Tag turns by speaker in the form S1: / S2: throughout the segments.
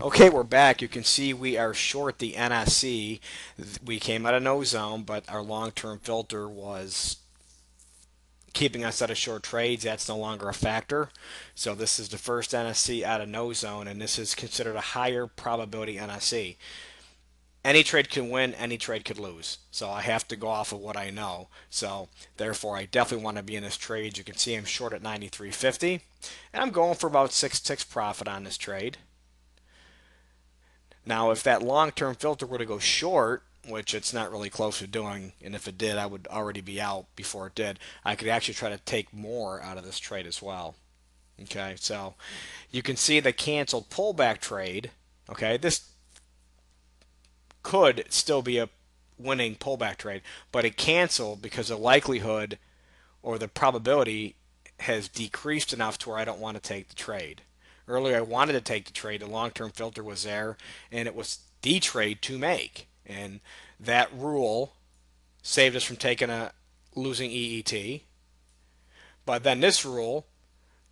S1: Okay, we're back. You can see we are short the NSC. We came out of no zone, but our long-term filter was keeping us out of short trades. That's no longer a factor. So this is the first NSC out of no zone, and this is considered a higher probability NSC. Any trade can win, any trade could lose. So I have to go off of what I know. So therefore, I definitely want to be in this trade. You can see I'm short at 93.50, and I'm going for about 6 ticks profit on this trade. Now, if that long-term filter were to go short, which it's not really close to doing, and if it did, I would already be out before it did, I could actually try to take more out of this trade as well. Okay, so you can see the canceled pullback trade. Okay, this could still be a winning pullback trade, but it canceled because the likelihood or the probability has decreased enough to where I don't want to take the trade. Earlier I wanted to take the trade, the long-term filter was there, and it was the trade to make. And that rule saved us from taking a losing EET. But then this rule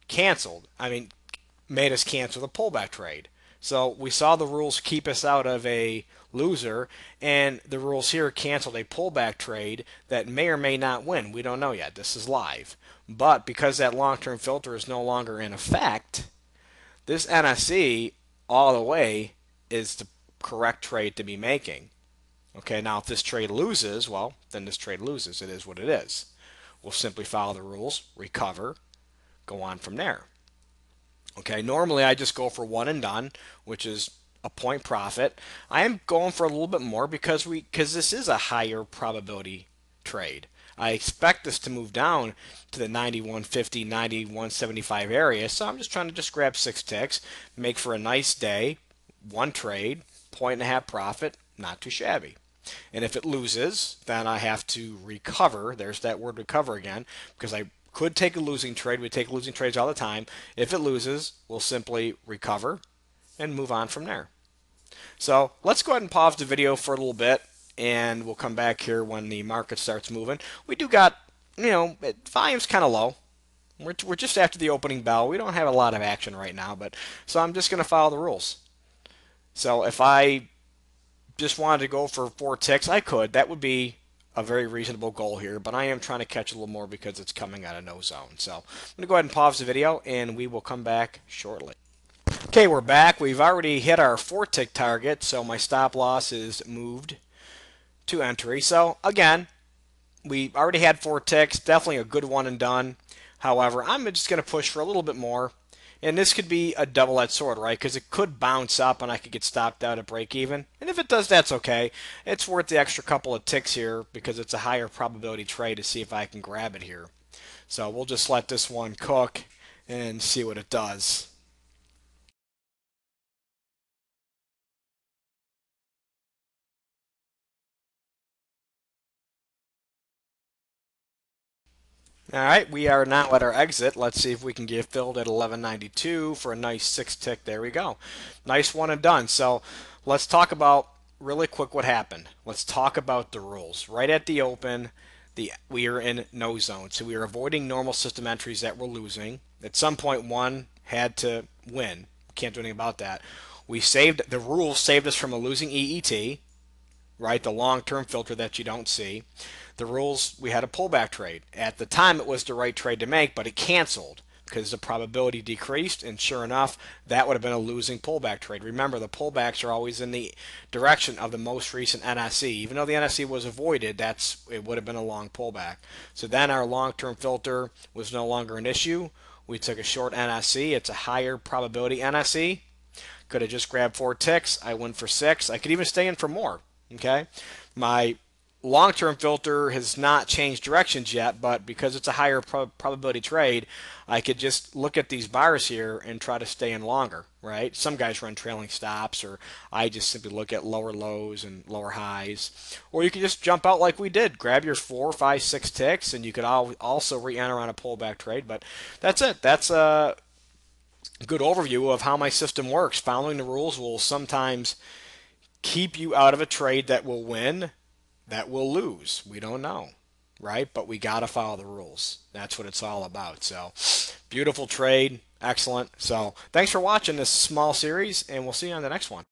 S1: made us cancel the pullback trade. So we saw the rules keep us out of a loser, and the rules here canceled a pullback trade that may or may not win. We don't know yet. This is live. But because that long-term filter is no longer in effect, this NSE all the way is the correct trade to be making. Okay, now if this trade loses, well, then this trade loses. It is what it is. We'll simply follow the rules, recover, go on from there. Okay, normally I just go for one and done, which is a point profit. I am going for a little bit more because this is a higher probability trade. I expect this to move down to the 91.50, 91.75 area, so I'm just trying to just grab 6 ticks, make for a nice day, one trade, point and a half profit, not too shabby. And if it loses, then I have to recover. There's that word recover again, because I could take a losing trade. We take losing trades all the time. If it loses, we'll simply recover and move on from there. So let's go ahead and pause the video for a little bit, and we'll come back here when the market starts moving. We do got, volume's kind of low. We're just after the opening bell. We don't have a lot of action right now, but so I'm just going to follow the rules. So if I just wanted to go for 4 ticks, I could. That would be a very reasonable goal here, but I am trying to catch a little more because it's coming out of no zone. So I'm going to go ahead and pause the video, and we will come back shortly. Okay, we're back. We've already hit our 4 tick target, so my stop loss is moved to entry. So again, we already had 4 ticks, definitely a good one and done. However, I'm just going to push for a little bit more. And this could be a double-edged sword, right? Because it could bounce up and I could get stopped out at break even. And if it does, that's okay. It's worth the extra couple of ticks here because it's a higher probability trade to see if I can grab it here. So we'll just let this one cook and see what it does. All right, we are now at our exit. Let's see if we can get filled at 1192 for a nice 6 tick. There we go. Nice one and done. So let's talk about really quick what happened. Let's talk about the rules. Right at the open, we are in no zone. So we are avoiding normal system entries that we're losing. At some point, one had to win. Can't do anything about that. The rules saved us from a losing EET, right? The long-term filter that you don't see. The rules, we had a pullback trade. At the time, it was the right trade to make, but it canceled because the probability decreased, and sure enough, that would have been a losing pullback trade. Remember, the pullbacks are always in the direction of the most recent NSE. Even though the NSE was avoided, it would have been a long pullback. So then our long-term filter was no longer an issue. We took a short NSE. It's a higher probability NSE. Could have just grabbed 4 ticks. I went for 6. I could even stay in for more. Okay, my long-term filter has not changed directions yet, but because it's a higher probability trade, I could just look at these bars here and try to stay in longer, right? Some guys run trailing stops, or I just simply look at lower lows and lower highs. Or you can just jump out like we did, grab your 4, 5, 6 ticks, and you could also re-enter on a pullback trade. But that's it. That's a good overview of how my system works. Following the rules will sometimes keep you out of a trade that will win, that will lose. We don't know, right? But we got to follow the rules. That's what it's all about. So Beautiful trade. Excellent. So thanks for watching this small series, and we'll see you on the next one.